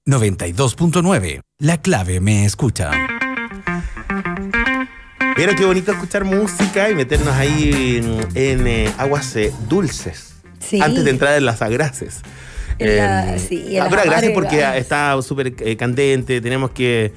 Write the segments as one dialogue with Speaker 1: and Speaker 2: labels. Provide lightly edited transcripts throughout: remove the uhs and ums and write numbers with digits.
Speaker 1: 92.9. La clave me escucha.
Speaker 2: Pero qué bonito escuchar música y meternos ahí en aguas dulces.
Speaker 3: Sí.
Speaker 2: Antes de entrar en las agraces. Pero gracias porque está súper candente. Tenemos que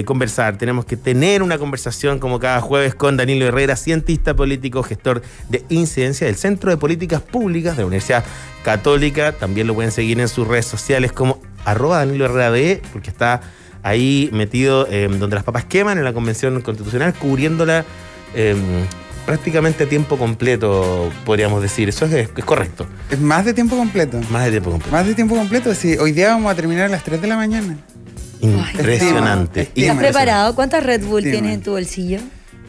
Speaker 2: conversar, tenemos que tener una conversación como cada jueves con Danilo Herrera, cientista político, gestor de incidencia del Centro de Políticas Públicas de la Universidad Católica. También lo pueden seguir en sus redes sociales como @DaniloHerreraDE, porque está ahí metido donde las papas queman en la Convención Constitucional, cubriéndola prácticamente a tiempo completo, podríamos decir. Eso es correcto.
Speaker 4: Es más de tiempo completo.
Speaker 2: Más de tiempo completo.
Speaker 4: Más de tiempo completo, sí. Hoy día vamos a terminar a las 3 de la mañana.
Speaker 2: Impresionante.
Speaker 3: ¿Estás preparado? ¿Cuántas Red Bull tienes en tu bolsillo?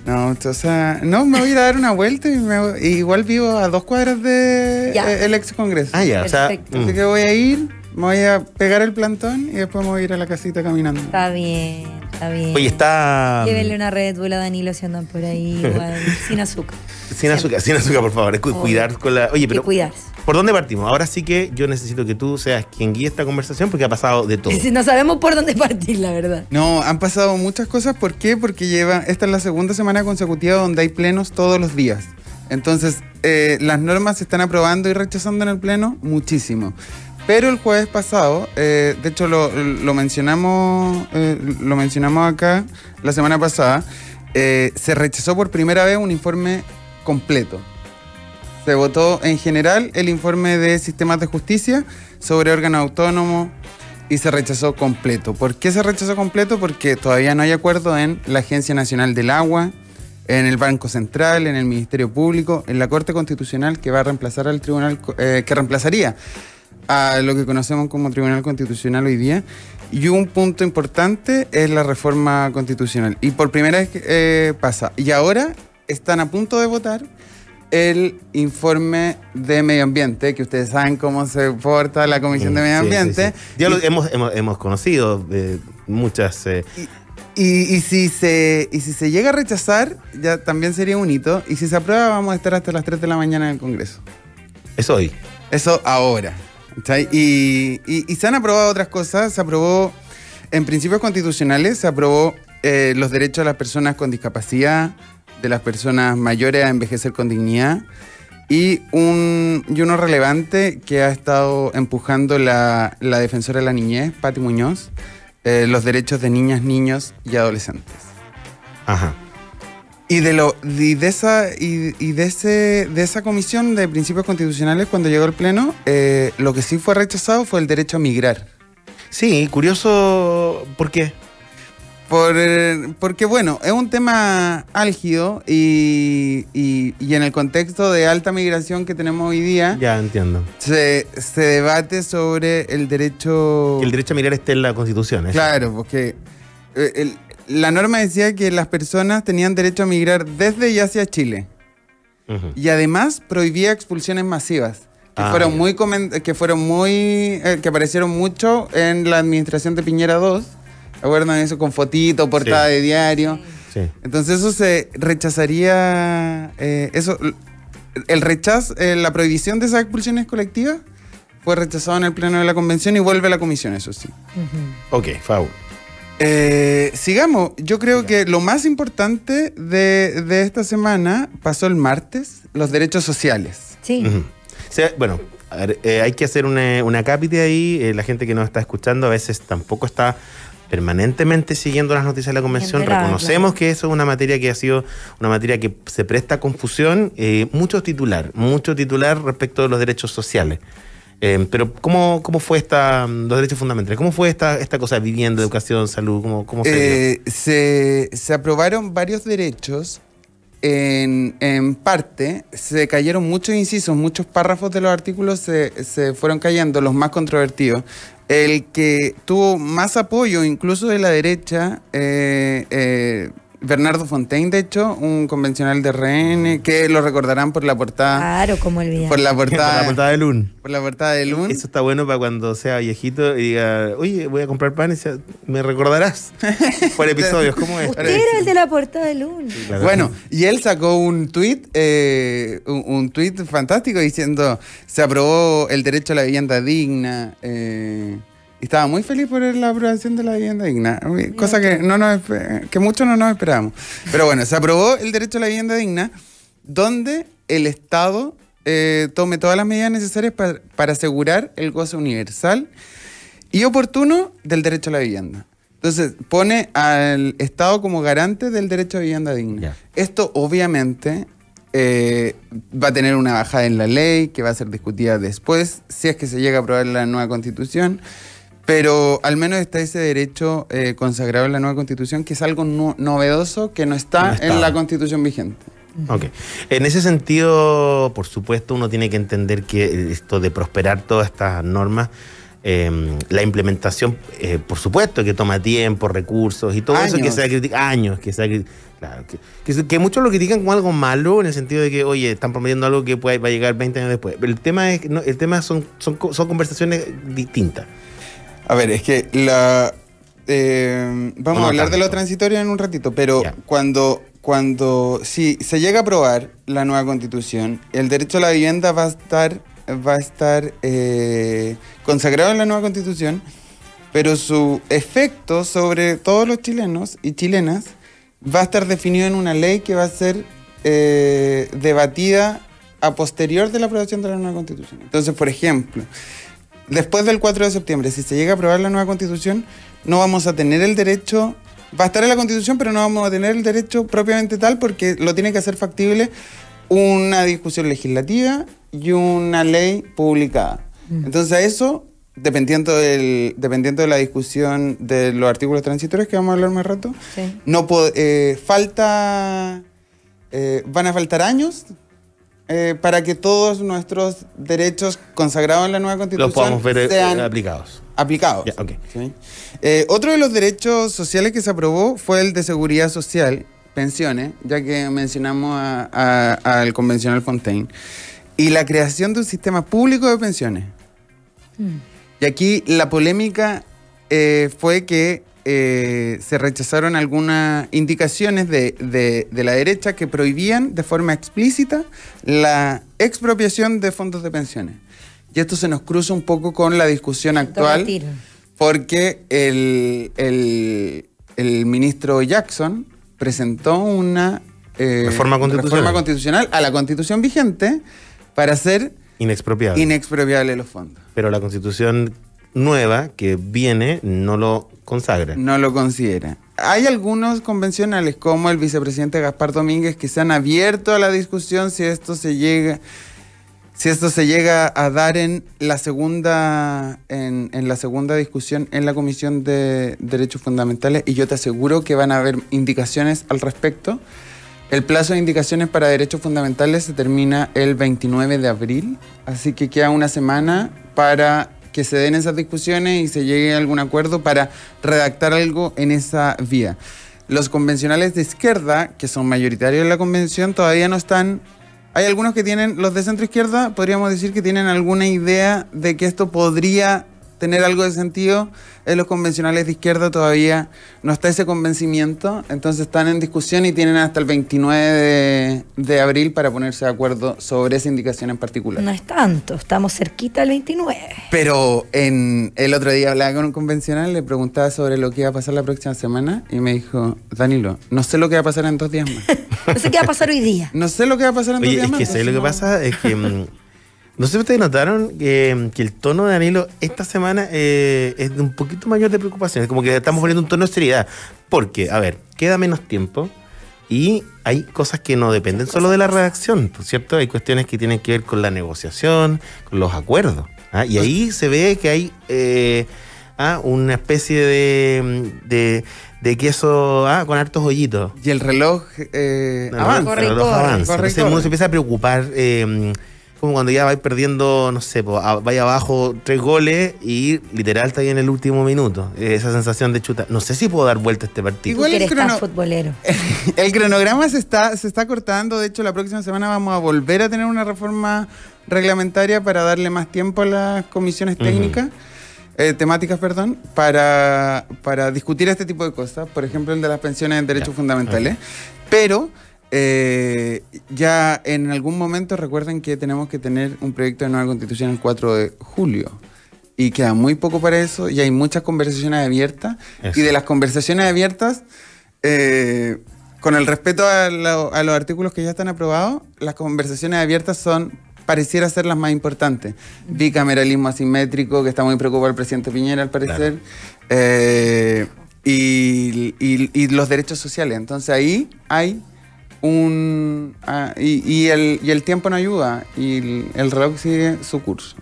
Speaker 4: No, o sea, no, me voy a ir a dar una vuelta y igual vivo a 2 cuadras de el ex Congreso.
Speaker 2: Ah, ya,
Speaker 3: perfecto.
Speaker 4: Así que voy a ir, me voy a pegar el plantón y después me voy a ir a la casita caminando.
Speaker 3: Está bien, está bien.
Speaker 2: Oye, está...
Speaker 3: Llévenle una Red Bull a Danilo si andan por ahí, igual, sin azúcar.
Speaker 2: Sin azúcar, por favor. Cuidar con la... Oye, pero...
Speaker 3: cuidarse.
Speaker 2: ¿Por dónde partimos? Ahora sí que yo necesito que tú seas quien guíe esta conversación porque ha pasado de todo.
Speaker 3: No sabemos por dónde partir, la verdad.
Speaker 4: No, han pasado muchas cosas. ¿Por qué? Porque esta es la segunda semana consecutiva donde hay plenos todos los días. Entonces, las normas se están aprobando y rechazando en el pleno muchísimo. Pero el jueves pasado, de hecho lo mencionamos acá la semana pasada, se rechazó por primera vez un informe completo. Se votó en general el informe de sistemas de justicia sobre órganos autónomos y se rechazó completo. ¿Por qué se rechazó completo? Porque todavía no hay acuerdo en la Agencia Nacional del Agua, en el Banco Central, en el Ministerio Público, en la Corte Constitucional que va a reemplazar al tribunal, que reemplazaría a lo que conocemos como Tribunal Constitucional hoy día. Y un punto importante es la reforma constitucional. Y por primera vez pasa. Y ahora están a punto de votar el informe de medio ambiente, que ustedes saben cómo se porta la Comisión de Medio Ambiente.
Speaker 2: Sí. Ya lo hemos conocido muchas...
Speaker 4: Y si se llega a rechazar, ya también sería un hito. Y si se aprueba, vamos a estar hasta las 3 de la mañana en el Congreso.
Speaker 2: Es hoy.
Speaker 4: Eso ahora. Y se han aprobado otras cosas. Se aprobó, en principios constitucionales, se aprobó los derechos de las personas con discapacidad, de las personas mayores a envejecer con dignidad, y uno relevante que ha estado empujando la defensora de la niñez, Pati Muñoz, los derechos de niñas, niños y adolescentes.
Speaker 2: Ajá.
Speaker 4: Y de esa comisión de principios constitucionales, cuando llegó al pleno, lo que sí fue rechazado fue el derecho a migrar.
Speaker 2: Sí, curioso. ¿Por qué?
Speaker 4: Porque, bueno, es un tema álgido y en el contexto de alta migración que tenemos hoy día...
Speaker 2: Ya, entiendo.
Speaker 4: Se debate sobre el derecho...
Speaker 2: Que el derecho a migrar esté en la Constitución. ¿eso?
Speaker 4: Claro, porque la norma decía que las personas tenían derecho a migrar desde y hacia Chile. Uh-huh. Y además prohibía expulsiones masivas. Que aparecieron mucho en la administración de Piñera II. ¿Acuerdan eso? Con fotito, portada de diario.
Speaker 2: Sí.
Speaker 4: Entonces eso se rechazaría... el rechazo, la prohibición de esas expulsiones colectivas fue rechazado en el pleno de la convención y vuelve a la comisión, eso sí.
Speaker 2: Uh-huh. Ok, favor.
Speaker 4: Sigamos. Yo creo que lo más importante de esta semana pasó el martes, los derechos sociales.
Speaker 3: Sí.
Speaker 2: Uh-huh. O sea, bueno, a ver, hay que hacer una cápita ahí. La gente que nos está escuchando a veces tampoco está permanentemente siguiendo las noticias de la convención. Reconocemos que eso es una materia que ha sido una materia que se presta a confusión, mucho titular respecto de los derechos sociales. Pero ¿cómo fue los derechos fundamentales? ¿Cómo fue esta cosa? Vivienda, educación, salud, ¿cómo se dio?
Speaker 4: Se aprobaron varios derechos. En parte, se cayeron muchos incisos, muchos párrafos de los artículos se fueron cayendo, los más controvertidos. El que tuvo más apoyo, incluso de la derecha, Bernardo Fontaine, de hecho, un convencional de RN, que lo recordarán por la portada.
Speaker 3: Claro, como el video.
Speaker 4: Por la portada
Speaker 2: de Lun.
Speaker 4: Por la portada de Lun.
Speaker 2: Eso está bueno para cuando sea viejito y diga, oye, voy a comprar pan y me recordarás por episodios. ¿Cómo es?
Speaker 3: Usted era el de la portada de Lun.
Speaker 2: Sí, claro.
Speaker 4: Bueno, y él sacó un tuit fantástico diciendo, se aprobó el derecho a la vivienda digna, estaba muy feliz por la aprobación de la vivienda digna, cosa que muchos no nos esperábamos. Pero bueno, se aprobó el derecho a la vivienda digna, donde el Estado tome todas las medidas necesarias para asegurar el goce universal y oportuno del derecho a la vivienda. Entonces, pone al Estado como garante del derecho a vivienda digna. Yeah. Esto, obviamente, va a tener una bajada en la ley, que va a ser discutida después, si es que se llega a aprobar la nueva Constitución, pero al menos está ese derecho consagrado en la nueva Constitución, que es algo novedoso que no está en la Constitución vigente.
Speaker 2: Ok. En ese sentido, por supuesto, uno tiene que entender que esto de prosperar todas estas normas, la implementación, por supuesto, que toma tiempo, recursos y todo eso que se ha criticado, años, que se ha claro, que muchos lo critican como algo malo, en el sentido de que, oye, están prometiendo algo que va a llegar 20 años después. Pero el tema son conversaciones distintas.
Speaker 4: A ver, es que vamos a hablar de lo transitorio en un ratito, pero si se llega a aprobar la nueva Constitución, el derecho a la vivienda va a estar consagrado en la nueva Constitución, pero su efecto sobre todos los chilenos y chilenas va a estar definido en una ley que va a ser debatida a posterior de la aprobación de la nueva Constitución. Entonces, por ejemplo, después del 4 de septiembre, si se llega a aprobar la nueva Constitución, no vamos a tener el derecho. Va a estar en la Constitución, pero no vamos a tener el derecho propiamente tal, porque lo tiene que hacer factible una discusión legislativa y una ley publicada. Entonces eso, dependiendo de la discusión de los artículos transitorios que vamos a hablar más rato, sí. Van a faltar años para que todos nuestros derechos consagrados en la nueva Constitución
Speaker 2: los podamos ver
Speaker 4: sean
Speaker 2: aplicados.
Speaker 4: Yeah, okay. ¿Sí? Otro de los derechos sociales que se aprobó fue el de seguridad social, pensiones, ya que mencionamos al convencional Fontaine, y la creación de un sistema público de pensiones. Y aquí la polémica fue que se rechazaron algunas indicaciones de la derecha que prohibían de forma explícita la expropiación de fondos de pensiones. Y esto se nos cruza un poco con la discusión actual, porque el ministro Jackson presentó una
Speaker 2: reforma
Speaker 4: constitucional a la Constitución vigente para hacer inexpropiable los fondos.
Speaker 2: Pero la Constitución nueva que viene no lo consagra.
Speaker 4: No lo considera. Hay algunos convencionales, como el vicepresidente Gaspar Domínguez, que se han abierto a la discusión si esto se llega a dar en la segunda discusión en la Comisión de Derechos Fundamentales, y yo te aseguro que van a haber indicaciones al respecto. El plazo de indicaciones para derechos fundamentales se termina el 29 de abril, así que queda una semana para que se den esas discusiones y se llegue a algún acuerdo para redactar algo en esa vía. Los convencionales de izquierda, que son mayoritarios en la convención, todavía no están. Hay algunos que tienen, los de centro izquierda, podríamos decir que tienen alguna idea de que esto podría tener algo de sentido. En los convencionales de izquierda todavía no está ese convencimiento, entonces están en discusión y tienen hasta el 29 de abril para ponerse de acuerdo sobre esa indicación en particular.
Speaker 3: No es tanto, estamos cerquita del 29.
Speaker 4: Pero el otro día hablaba con un convencional, le preguntaba sobre lo que iba a pasar la próxima semana y me dijo, Danilo, no sé lo que va a pasar en 2 días más.
Speaker 3: No sé qué va a pasar hoy día.
Speaker 4: No sé lo que va a pasar en 2 días más.
Speaker 2: Es que sé lo que pasa es que... No sé si ustedes notaron que el tono de Danilo esta semana es de un poquito mayor de preocupación. Es como que estamos poniendo un tono de seriedad. Porque, a ver, queda menos tiempo y hay cosas que no dependen solo de la redacción, ¿cierto? Hay cuestiones que tienen que ver con la negociación, con los acuerdos. Y ahí se ve que hay una especie de queso con hartos hoyitos.
Speaker 4: Y el reloj
Speaker 2: avanza. El reloj avanza. Entonces uno se empieza a preocupar... como cuando ya vais perdiendo, no sé, vais abajo 3 goles y literal está ahí en el último minuto. Esa sensación de chuta. No sé si puedo dar vuelta a este partido.
Speaker 3: Igual eres tan futbolero.
Speaker 4: El cronograma se está cortando. De hecho, la próxima semana vamos a volver a tener una reforma reglamentaria para darle más tiempo a las comisiones técnicas. Temáticas, para discutir este tipo de cosas. Por ejemplo, el de las pensiones en derechos fundamentales. Pero... ya en algún momento recuerden que tenemos que tener un proyecto de nueva constitución el 4 de julio. y queda muy poco para eso, y hay muchas conversaciones abiertas, y de las conversaciones abiertas, con el respeto a los artículos que ya están aprobados, las conversaciones abiertas pareciera ser las más importantes. Bicameralismo asimétrico, que está muy preocupado el presidente Piñera, al parecer, claro. Y los derechos sociales. Entonces ahí hay y el tiempo no ayuda, y el reloj sigue su curso.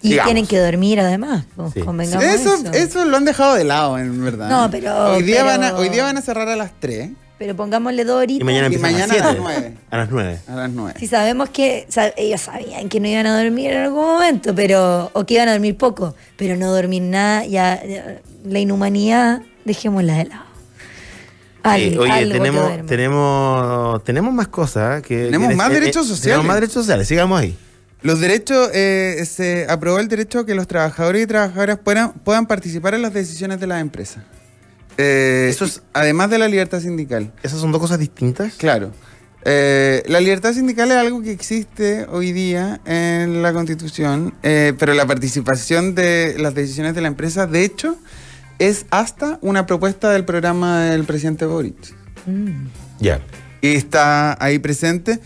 Speaker 3: Y digamos, tienen que dormir además, sí. Convengamos
Speaker 4: eso lo han dejado de lado, en verdad.
Speaker 3: No, pero...
Speaker 4: Hoy día van a cerrar a las 3.
Speaker 3: Pero pongámosle 2 horitas.
Speaker 2: Y mañana
Speaker 4: a las 9.
Speaker 2: A las 9.
Speaker 4: A las 9.
Speaker 3: Sí, sabemos que ellos sabían que no iban a dormir en algún momento, o que iban a dormir poco, pero no dormir nada, ya la inhumanidad, dejémosla de lado.
Speaker 2: Oye, tenemos más cosas.
Speaker 4: Tenemos más derechos sociales.
Speaker 2: Tenemos más derechos sociales, sigamos ahí.
Speaker 4: Los derechos, se aprobó el derecho a que los trabajadores y trabajadoras puedan participar en las decisiones de las empresas. Eso es, además de la libertad sindical.
Speaker 2: ¿Esas son dos cosas distintas?
Speaker 4: Claro. La libertad sindical es algo que existe hoy día en la Constitución, pero la participación de las decisiones de la empresa, de hecho, es hasta una propuesta del programa del presidente Boric.
Speaker 2: Ya.
Speaker 4: Y está ahí presente.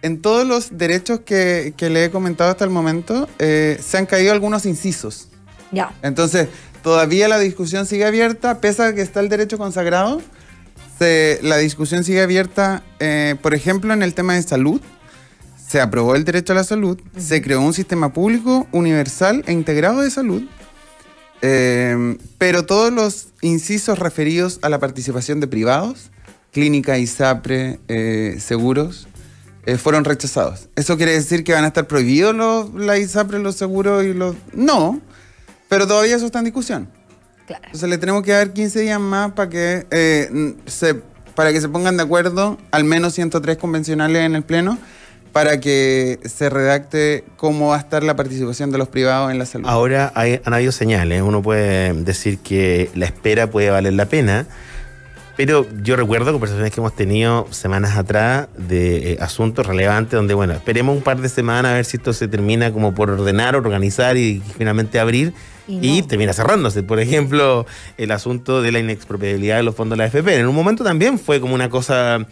Speaker 4: En todos los derechos que le he comentado hasta el momento, se han caído algunos incisos.
Speaker 3: Ya.
Speaker 4: Entonces, todavía la discusión sigue abierta, pese a que está el derecho consagrado. La discusión sigue abierta, por ejemplo, en el tema de salud. Se aprobó el derecho a la salud, se creó un sistema público, universal e integrado de salud, pero todos los incisos referidos a la participación de privados, clínica, ISAPRE, seguros, fueron rechazados. ¿Eso quiere decir que van a estar prohibidos la ISAPRE, los seguros y los...? No, pero todavía eso está en discusión.
Speaker 3: Claro.
Speaker 4: Entonces le tenemos que dar 15 días más para que se pongan de acuerdo, al menos 103 convencionales en el Pleno, para que se redacte cómo va a estar la participación de los privados en la salud.
Speaker 2: Ahora han habido señales. Uno puede decir que la espera puede valer la pena, pero yo recuerdo conversaciones que hemos tenido semanas atrás de asuntos relevantes donde, bueno, esperemos un par de semanas a ver si esto se termina como por ordenar, organizar y finalmente abrir y termina cerrándose. Por ejemplo, el asunto de la inexpropiabilidad de los fondos de la AFP. En un momento también fue como una cosa...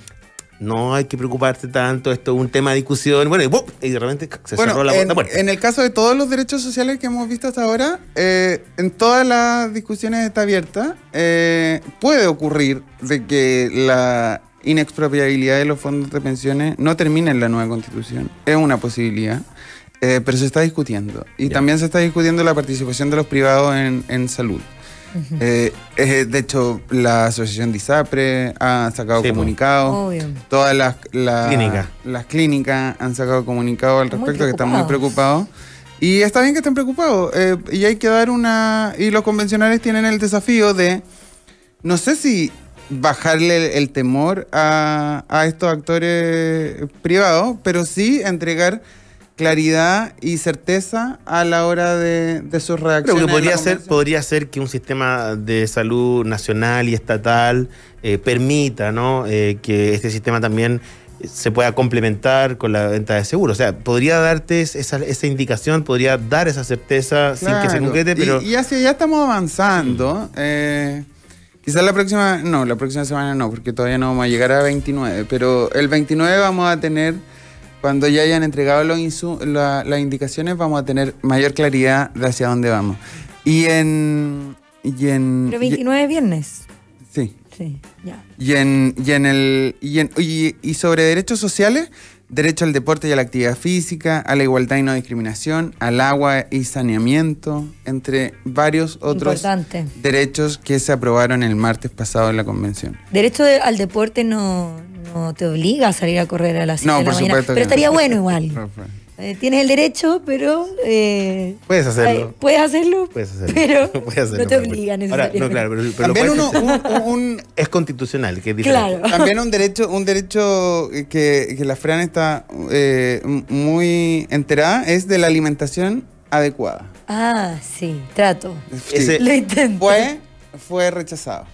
Speaker 2: No hay que preocuparse tanto, esto es un tema de discusión. Bueno, y de repente se cerró la puerta.
Speaker 4: En el caso de todos los derechos sociales que hemos visto hasta ahora, en todas las discusiones está abierta. Puede ocurrir de que la inexpropiabilidad de los fondos de pensiones no termine en la nueva Constitución. Es una posibilidad, pero se está discutiendo. Y también se está discutiendo la participación de los privados en salud. De hecho, la asociación de ISAPRE ha sacado comunicados. Todas las clínicas han sacado comunicados al respecto, que están muy preocupados. Y está bien que estén preocupados. Y hay que dar y los convencionales tienen el desafío de, no sé si bajarle el temor a estos actores privados, pero sí entregar claridad y certeza a la hora de sus reacciones.
Speaker 2: Pero podría ser que un sistema de salud nacional y estatal permita, ¿no? Que este sistema también se pueda complementar con la venta de seguros. O sea, podría darte esa indicación, podría dar esa certeza, claro, sin que se concrete, pero...
Speaker 4: Y hacia allá estamos avanzando. Quizás la próxima semana no, porque todavía no vamos a llegar a 29, pero el 29 vamos a tener... Cuando ya hayan entregado las indicaciones, vamos a tener mayor claridad de hacia dónde vamos. Pero
Speaker 3: 29 viernes.
Speaker 4: Sí.
Speaker 3: Sí, ya.
Speaker 4: Y sobre derechos sociales, derecho al deporte y a la actividad física, a la igualdad y no discriminación, al agua y saneamiento, entre varios otros derechos que se aprobaron el martes pasado en la convención.
Speaker 3: Derecho al deporte no te obliga a salir a correr a las 7 de la mañana, pero estaría bueno igual. Tienes el derecho, pero...
Speaker 2: puedes hacerlo.
Speaker 3: Puedes hacerlo, pero no te obliga
Speaker 2: Ahora,
Speaker 3: necesariamente.
Speaker 2: no, claro, pero
Speaker 4: también
Speaker 2: es constitucional, que es diferente.
Speaker 3: Claro.
Speaker 4: También un derecho que la Fran está muy enterada es de la alimentación adecuada.
Speaker 3: Ah, sí, trato.
Speaker 4: Sí.
Speaker 3: Lo intento.
Speaker 4: Fue rechazado.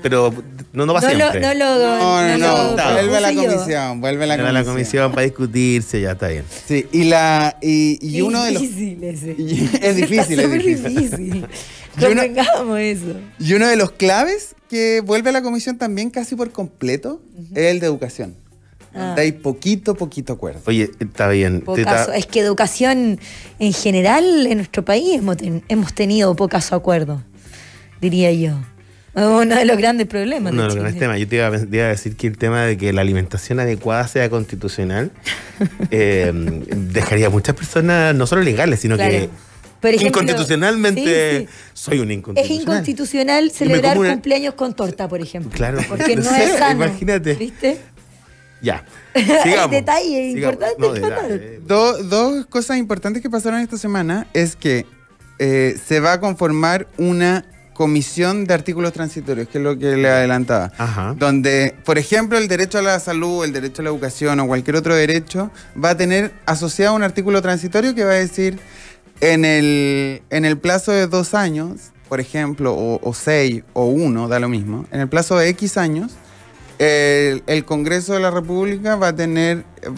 Speaker 2: pero no va siempre.
Speaker 3: No,
Speaker 4: vuelve a la comisión, vuelve a la comisión
Speaker 2: para discutirse, ya está bien.
Speaker 4: Sí, y uno de los... Es difícil.
Speaker 3: Convengamos eso.
Speaker 4: Y uno de los claves que vuelve a la comisión también casi por completo es el de educación. Hay poquito acuerdo.
Speaker 2: Oye, está bien.
Speaker 3: Es que educación en general en nuestro país hemos tenido pocos acuerdos, diría yo. Uno de los grandes problemas.
Speaker 2: Uno de los grandes temas. Yo te iba a decir que el tema de que la alimentación adecuada sea constitucional dejaría a muchas personas, no solo legales, sino que por ejemplo, inconstitucionalmente soy un inconstitucional.
Speaker 3: Es inconstitucional celebrar cumpleaños con torta, por ejemplo.
Speaker 2: Claro.
Speaker 3: Porque no es sano.
Speaker 2: Imagínate.
Speaker 3: ¿Viste?
Speaker 2: Ya.
Speaker 3: Hay detalles importantes.
Speaker 4: Dos cosas importantes que pasaron esta semana es que se va a conformar una comisión de artículos transitorios, que es lo que le adelantaba.
Speaker 2: Ajá.
Speaker 4: Donde, por ejemplo, el derecho a la salud, el derecho a la educación o cualquier otro derecho va a tener asociado un artículo transitorio que va a decir en el plazo de 2 años, por ejemplo, o 6 o 1, da lo mismo, en el plazo de X años, el Congreso de la República va a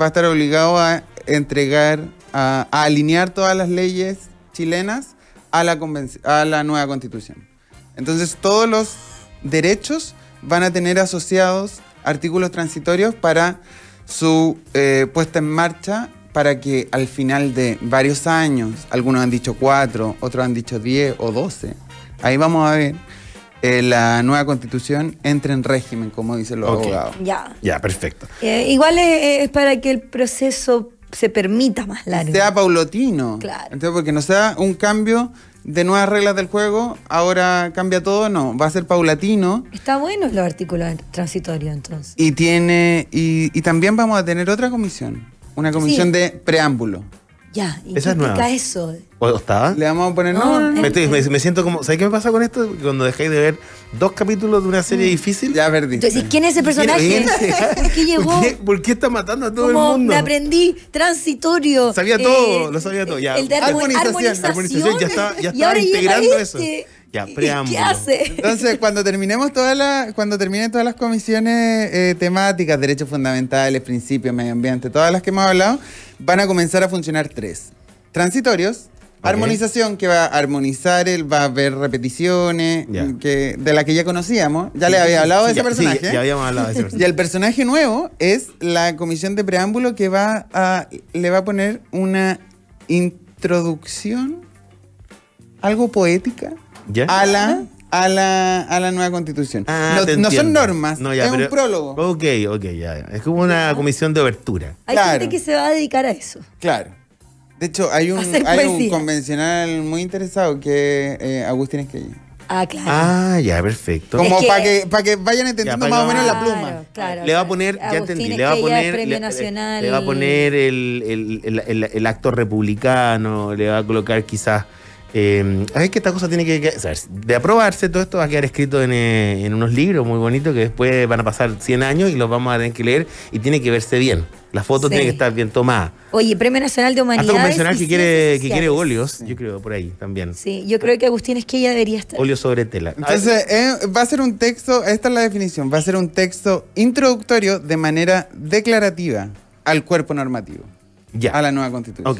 Speaker 4: estar obligado a entregar, a alinear todas las leyes chilenas a la nueva Constitución. Entonces, todos los derechos van a tener asociados artículos transitorios para su puesta en marcha, para que al final de varios años, algunos han dicho 4, otros han dicho 10 o 12, ahí vamos a ver, la nueva Constitución entre en régimen, como dicen los abogados.
Speaker 3: Ya,
Speaker 2: perfecto.
Speaker 3: Igual es para que el proceso se permita más largo.
Speaker 4: Sea paulatino.
Speaker 3: Claro.
Speaker 4: Entonces, porque no sea un cambio de nuevas reglas del juego, ahora cambia todo, no, va a ser paulatino.
Speaker 3: Está bueno los artículos transitorios, entonces.
Speaker 4: Y también vamos a tener otra comisión, una comisión de preámbulo.
Speaker 3: Ya, ¿y
Speaker 2: esa
Speaker 3: qué
Speaker 2: es
Speaker 3: implica
Speaker 2: nueva.
Speaker 3: eso?
Speaker 2: ¿O estaba?
Speaker 4: Le vamos a poner...
Speaker 2: Me siento como... ¿Sabes qué me pasa con esto? Cuando dejáis de ver 2 capítulos de una serie difícil...
Speaker 4: Ya perdiste.
Speaker 3: Entonces, ¿quién es ese personaje? ¿Por qué llegó?
Speaker 2: ¿Por qué está matando a todo el
Speaker 3: Como
Speaker 2: mundo?
Speaker 3: me aprendí transitorio.
Speaker 2: Sabía todo, lo sabía todo. Ya.
Speaker 3: El de armonización.
Speaker 2: Ya estaba
Speaker 3: ahora
Speaker 2: integrando eso.
Speaker 3: Ya,
Speaker 2: preámbulo.
Speaker 3: ¿Qué hace?
Speaker 4: Entonces, cuando terminen todas las comisiones temáticas, derechos fundamentales, principios, medio ambiente, todas las que hemos hablado, van a comenzar a funcionar 3. Transitorios, armonización, que va a armonizar, va a haber repeticiones, de la que ya conocíamos. Ya le había hablado de ese personaje.
Speaker 2: Sí, ya habíamos hablado de ese personaje.
Speaker 4: Y el personaje nuevo es la comisión de preámbulo que le va a poner una introducción, algo poética, a la nueva Constitución. No son normas, es un prólogo.
Speaker 2: Ok, ya. Es como una comisión de obertura.
Speaker 3: Hay gente que se va a dedicar a eso.
Speaker 4: Claro. De hecho, hay un convencional muy interesado que es Agustín Esquella.
Speaker 3: Claro.
Speaker 2: Ya, perfecto.
Speaker 4: Como para que vayan entendiendo más o menos la pluma.
Speaker 3: Claro,
Speaker 2: le va a poner, ya entendí, le va a poner el acto republicano, le va a colocar quizás... es que esta cosa tiene que de aprobarse, todo esto va a quedar escrito en unos libros muy bonitos que después van a pasar 100 años y los vamos a tener que leer y tiene que verse bien. La foto tiene que estar bien tomada.
Speaker 3: Oye, Premio Nacional de Humanidades.
Speaker 2: Hasta convencional que quiere óleos, yo creo, por ahí también.
Speaker 3: Sí, yo creo que Agustín Esquella debería estar.
Speaker 2: Óleo sobre tela.
Speaker 4: Entonces, va a ser un texto, esta es la definición, va a ser un texto introductorio de manera declarativa al cuerpo normativo. A la nueva Constitución.
Speaker 2: Ok.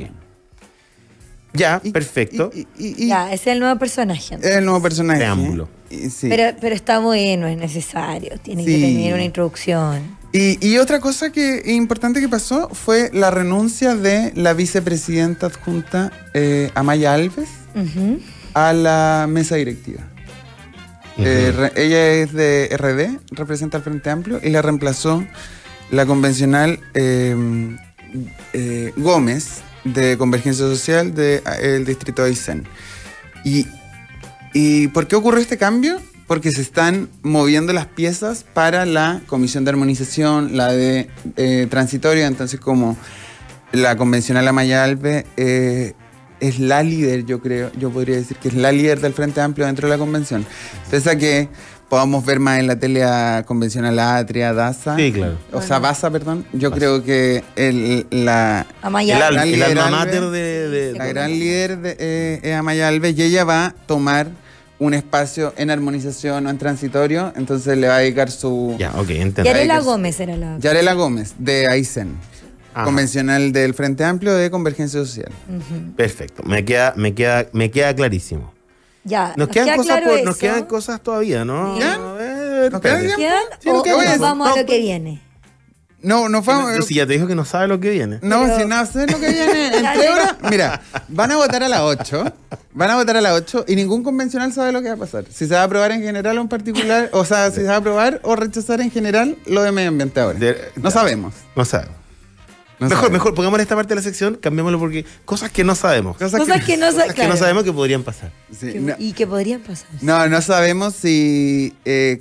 Speaker 2: Ya, perfecto.
Speaker 3: Ya, ese es el nuevo personaje.
Speaker 4: Es el nuevo personaje.
Speaker 2: Preámbulo.
Speaker 4: Sí.
Speaker 3: Pero está bueno, es necesario. Tiene que tener una introducción.
Speaker 4: Y otra cosa importante que pasó fue la renuncia de la vicepresidenta adjunta Amaya Alves a la mesa directiva. Ella es de RD, representa al Frente Amplio, y la reemplazó la convencional Gómez, de Convergencia Social del distrito de Aysén. ¿Y por qué ocurrió este cambio? Porque se están moviendo las piezas para la comisión de armonización, la de transitorio. Entonces, como la convencional Amaya Alves es la líder, yo podría decir que es la líder del Frente Amplio dentro de la convención. Entonces, a que podamos ver más en la tele a convencional Atria, Daza.
Speaker 2: Sí, claro.
Speaker 4: O sea, Baza, perdón. Yo creo que la gran líder es Amaya Alves, y ella va a tomar un espacio en armonización o en transitorio, entonces le va a dedicar su...
Speaker 2: Ya, ok, entiendo.
Speaker 3: Yarela Gómez era la...
Speaker 4: Yarela Gómez, de AICEN, convencional del Frente Amplio de Convergencia Social.
Speaker 2: Perfecto, me queda clarísimo.
Speaker 3: Ya,
Speaker 2: nos quedan cosas todavía, ¿no?
Speaker 4: ¿Nos quedan
Speaker 3: o nos vamos a lo que viene?
Speaker 4: No vamos.
Speaker 2: Si ya te dijo que no sabe lo que viene.
Speaker 4: No, si no sé lo que viene en 3 horas. Mira, van a votar a las 8. Van a votar a las 8 y ningún convencional sabe lo que va a pasar. Si se va a aprobar en general o en particular, o sea, si se va a aprobar o rechazar en general lo de medio ambiente ahora. No sabemos.
Speaker 2: No sabemos.
Speaker 4: No
Speaker 2: mejor,
Speaker 4: sabemos.
Speaker 2: pongamos esta parte de la sección, cambiémoslo porque cosas que no sabemos.
Speaker 3: Cosas que no
Speaker 2: sabemos que podrían pasar.
Speaker 4: Sí,
Speaker 3: y que podrían pasar.
Speaker 4: No sabemos si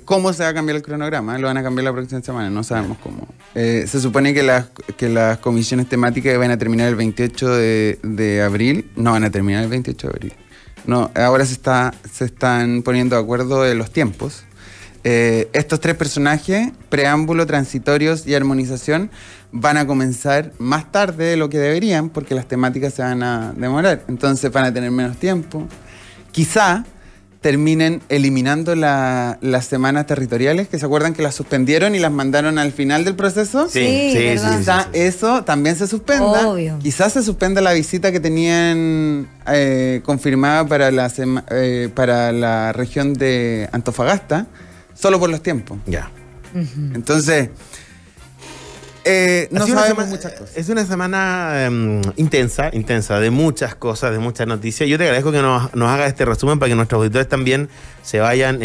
Speaker 4: cómo se va a cambiar el cronograma. Lo van a cambiar la próxima semana. No sabemos cómo. Se supone que las comisiones temáticas van a terminar el 28 de abril. No van a terminar el 28 de abril. No, ahora se están poniendo de acuerdo en los tiempos. Estos 3 personajes, preámbulo, transitorios y armonización, van a comenzar más tarde de lo que deberían porque las temáticas se van a demorar. Entonces van a tener menos tiempo. Quizá terminen eliminando las semanas territoriales, que se acuerdan que las suspendieron y las mandaron al final del proceso.
Speaker 3: Sí.
Speaker 4: Quizá eso también se suspenda.
Speaker 3: Obvio.
Speaker 4: Quizás se suspenda la visita que tenían confirmada para la región de Antofagasta, solo por los tiempos.
Speaker 2: Ya.
Speaker 4: Entonces, no sabemos muchas cosas.
Speaker 2: Es una semana intensa, de muchas cosas, de muchas noticias. Yo te agradezco que nos haga este resumen para que nuestros auditores también se vayan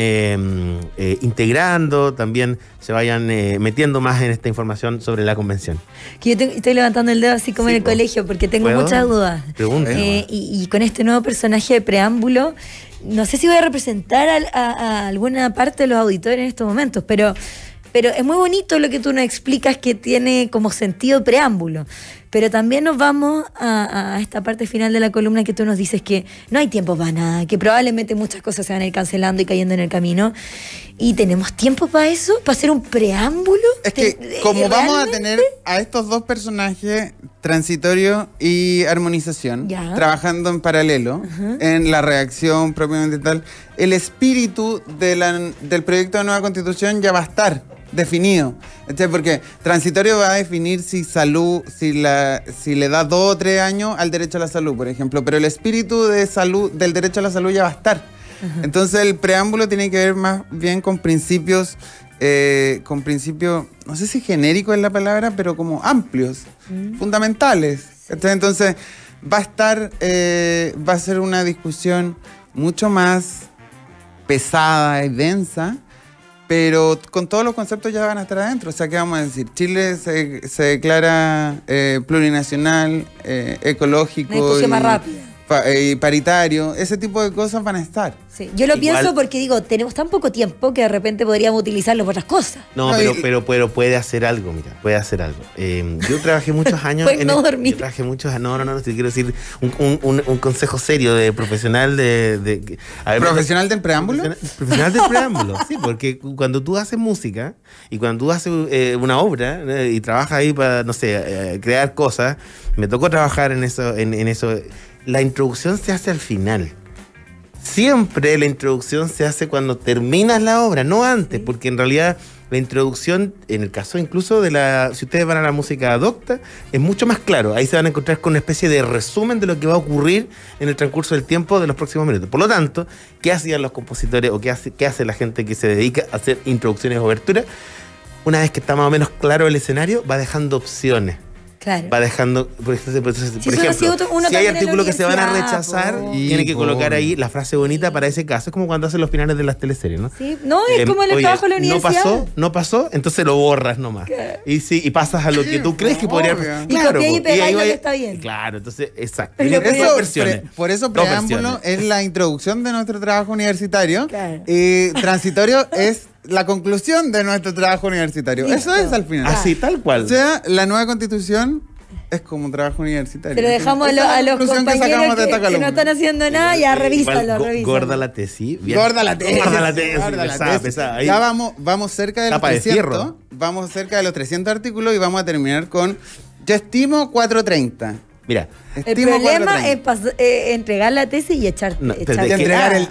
Speaker 2: integrando, también se vayan metiendo más en esta información sobre la convención.
Speaker 3: Que yo estoy levantando el dedo así como en el colegio porque tengo muchas dudas.
Speaker 2: Pregunta.
Speaker 3: Y con este nuevo personaje de preámbulo, no sé si voy a representar a alguna parte de los auditores en estos momentos, pero es muy bonito lo que tú nos explicas que tiene como sentido preámbulo. Pero también nos vamos a esta parte final de la columna que tú nos dices que no hay tiempo para nada, que probablemente muchas cosas se van a ir cancelando y cayendo en el camino. ¿Y tenemos tiempo para eso? ¿Para hacer un preámbulo?
Speaker 4: Es que como vamos a tener a estos 2 personajes, transitorio y armonización, trabajando en paralelo en la redacción propiamente tal, el espíritu del proyecto de nueva constitución ya va a estar definido. Porque transitorio va a definir si le da 2 o 3 años al derecho a la salud, por ejemplo, pero el espíritu de salud del derecho a la salud ya va a estar. Entonces el preámbulo tiene que ver más bien con principios, no sé si genérico es la palabra, pero como amplios, fundamentales. Entonces va a ser una discusión mucho más pesada y densa, pero con todos los conceptos ya van a estar adentro. O sea, ¿qué vamos a decir? Chile se declara plurinacional, ecológico.
Speaker 3: Una discusión más rápida.
Speaker 4: Y paritario, ese tipo de cosas van a estar.
Speaker 3: Sí. Yo lo pienso porque digo, tenemos tan poco tiempo que de repente podríamos utilizarlo para otras cosas.
Speaker 2: No, pero puede hacer algo, mira, puede hacer algo. Yo trabajé muchos años
Speaker 3: dormir.
Speaker 2: Yo trabajé muchos años, no, te quiero decir un consejo serio de profesional
Speaker 4: ¿Profesional del preámbulo?
Speaker 2: Profesional del preámbulo, sí, porque cuando tú haces música y cuando tú haces una obra y trabajas ahí para, no sé, crear cosas, me tocó trabajar en eso. La introducción se hace al final. Siempre la introducción se hace cuando terminas la obra, no antes, porque en realidad la introducción, en el caso incluso si ustedes van a la música docta, es mucho más claro. Ahí se van a encontrar con una especie de resumen de lo que va a ocurrir en el transcurso del tiempo de los próximos minutos. Por lo tanto, ¿qué hacían los compositores o qué hace la gente que se dedica a hacer introducciones o oberturas? Una vez que está más o menos claro el escenario, va dejando opciones.
Speaker 3: Claro.
Speaker 2: Va dejando, por ejemplo, si hay artículos que se van a rechazar, tiene que colocar ahí la frase bonita para ese caso. Es como cuando hacen los finales de las teleseries, ¿no?
Speaker 3: Sí, no, es como el trabajo de la universidad.
Speaker 2: No pasó, entonces lo borras nomás. Claro. Y pasas a lo que tú crees que podría pasar.
Speaker 3: Claro, y pegar lo que está bien.
Speaker 2: Claro, entonces, exacto.
Speaker 4: Por eso preámbulo es la introducción de nuestro trabajo universitario. Claro. Y transitorio es la conclusión de nuestro trabajo universitario. Listo. Eso es al final.
Speaker 2: Así, tal cual.
Speaker 4: O sea, la nueva constitución es como un trabajo universitario.
Speaker 3: Pero dejamos a los compañeros que no están haciendo nada, ya revísalo.
Speaker 2: Gorda la tesis.
Speaker 4: Gorda la tesis.
Speaker 2: Pesada.
Speaker 4: Ya vamos cerca de los 300. Vamos cerca de los 300 artículos y vamos a terminar con, yo estimo 430.
Speaker 2: Mira,
Speaker 3: el problema es entregar la tesis y echar.
Speaker 4: Hay que entregar